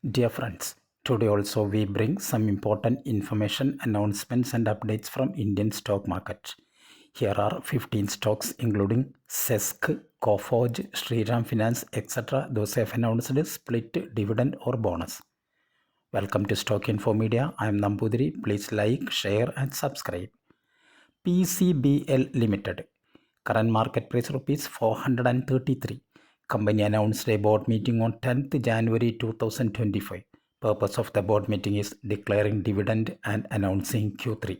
Dear friends, today also we bring some important information, announcements and updates from Indian stock market. Here are 15 stocks including CESC, Coforge, Shriram Finance, etc. Those have announced split, dividend or bonus. Welcome to Stock Info Media. I am Nambudiri. Please like, share and subscribe. PCBL Limited. Current market price rupees 433. Company announced a board meeting on 10th January 2025. Purpose of the board meeting is declaring dividend and announcing Q3.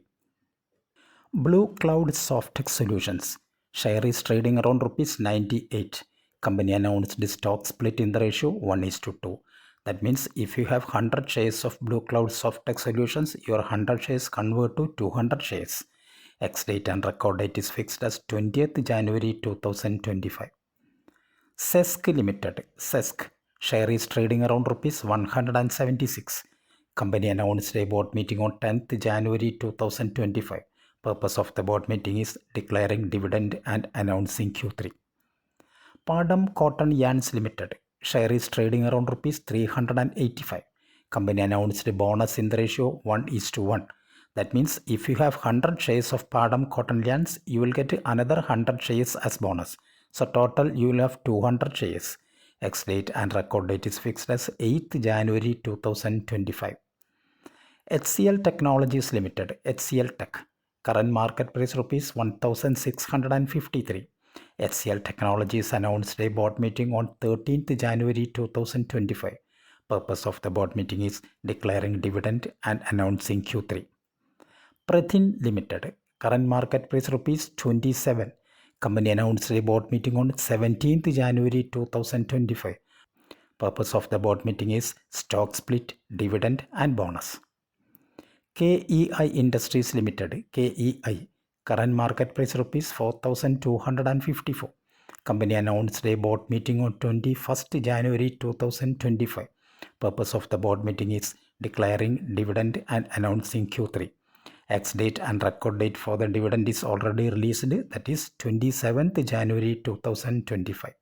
Blue Cloud Softex Solutions. Share is trading around rupees 98. Company announced the stock split in the ratio 1:2. That means if you have 100 shares of Blue Cloud Softex Solutions, your 100 shares convert to 200 shares. Ex-date and record date is fixed as 20th January 2025. CESC Limited. CESC share is trading around rupees 176. Company announced a board meeting on 10th January 2025. Purpose of the board meeting is declaring dividend and announcing Q3. Padam Cotton Yarns Limited. Share is trading around rupees 385. Company announced a bonus in the ratio 1:1. That means if you have 100 shares of Padam Cotton Yarns, you will get another 100 shares as bonus. So total you will have 200 shares. Ex-date and record date is fixed as 8th January 2025. HCL Technologies Limited. HCL Tech. Current market price rupees 1653. HCL Technologies announced a board meeting on 13th January 2025. Purpose of the board meeting is declaring dividend and announcing Q3. Prathin Limited. Current market price rupees 27. Company announced a board meeting on 17th January 2025. Purpose of the board meeting is stock split, dividend and bonus. KEI Industries Limited. KEI. Current market price rupees 4254. Company announced a board meeting on 21st January 2025. Purpose of the board meeting is declaring dividend and announcing Q3. Ex-date and record date for the dividend is already released, that is 27th January 2025.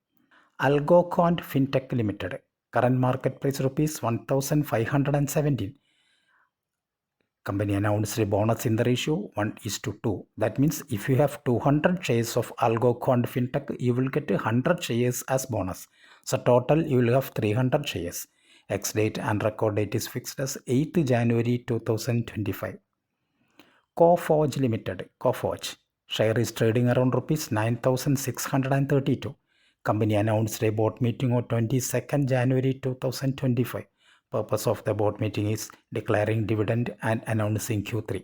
Algocont Fintech Limited. Current market price rupees 1517. Company announced a bonus in the ratio 1:2. That means if you have 200 shares of Algocont Fintech, you will get 100 shares as bonus. So total you will have 300 shares. Ex-date and record date is fixed as 8th January 2025. Coforge Limited. Coforge. Share is trading around rupees 9632. Company announced a board meeting on 22nd January 2025. Purpose of the board meeting is declaring dividend and announcing Q3.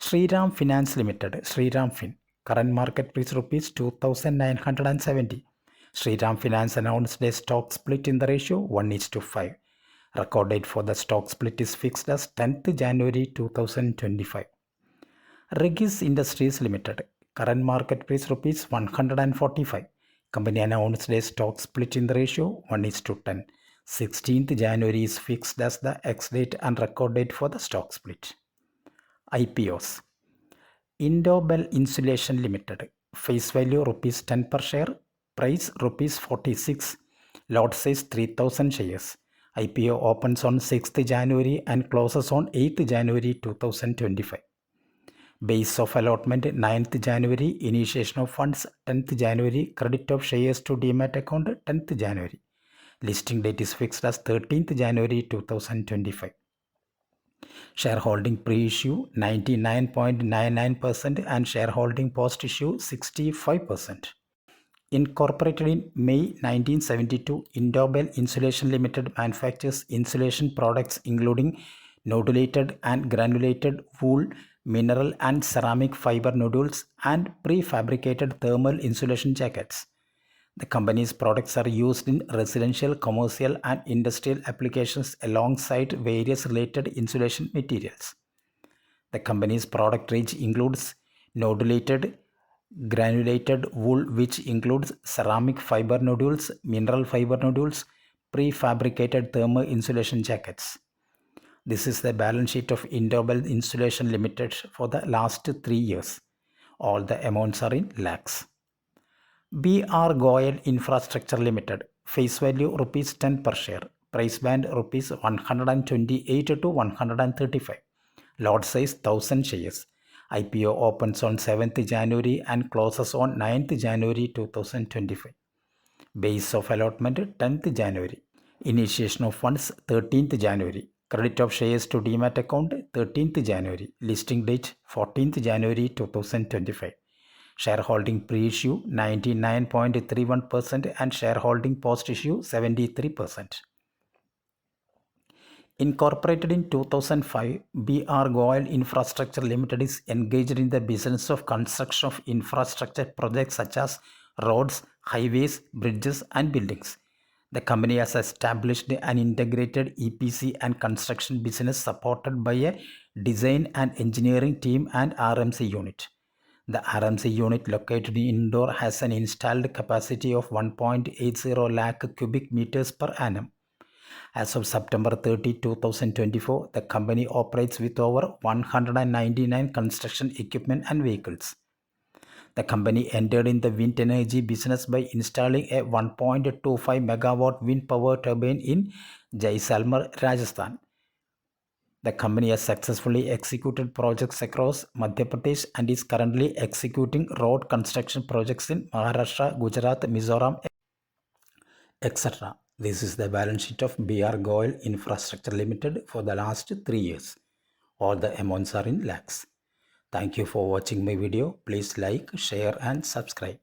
Shriram Finance Limited. Shriram Fin. Current market price rupees 2970. Shriram Finance announced a stock split in the ratio 1:5. Record date for the stock split is fixed as 10th January 2025. Regis Industries Limited. Current market price rupees 145. Company announced a stock split in the ratio 1:10. 16th January is fixed as the ex-date and record date for the stock split. IPOs. Indobel Insulation Limited. Face value rupees 10 per share. Price rupees 46. Lot size 3000 shares. IPO opens on 6th January and closes on 8th January 2025. Base of allotment 9th January, initiation of funds 10th January, credit of shares to demat account 10th January. Listing date is fixed as 13th January 2025. Shareholding pre-issue 99.99% and shareholding post-issue 65%. Incorporated in May 1972, Indobel Insulation Limited manufactures insulation products including nodulated and granulated wool, mineral and ceramic fiber nodules, and prefabricated thermal insulation jackets. The company's products are used in residential, commercial, and industrial applications alongside various related insulation materials. The company's product range includes nodulated, granulated wool, which includes ceramic fiber nodules, mineral fiber nodules, prefabricated thermal insulation jackets. This is the balance sheet of Indobel Insulation Limited for the last 3 years. All the amounts are in lakhs. BR Goyal Infrastructure Limited. Face value rupees 10 per share. Price band rupees 128 to 135. Lot size 1000 shares. IPO opens on 7th January and closes on 9th January 2025. Base of allotment 10th January. Initiation of funds 13th January. Credit of shares to demat account 13th January. Listing date 14th January 2025. Shareholding pre-issue 99.31% and shareholding post-issue 73%. Incorporated in 2005, BR Goyal Infrastructure Limited is engaged in the business of construction of infrastructure projects such as roads, highways, bridges, and buildings. The company has established an integrated EPC and construction business supported by a design and engineering team and RMC unit. The RMC unit located in Indore has an installed capacity of 1.80 lakh cubic meters per annum. As of September 30, 2024, the company operates with over 199 construction equipment and vehicles. The company entered in the wind energy business by installing a 1.25 megawatt wind power turbine in Jaisalmer, Rajasthan. The company has successfully executed projects across Madhya Pradesh and is currently executing road construction projects in Maharashtra, Gujarat, Mizoram, etc. This is the balance sheet of BR Goyal Infrastructure Limited for the last 3 years. All the amounts are in lakhs. Thank you for watching my video. Please like, share and subscribe.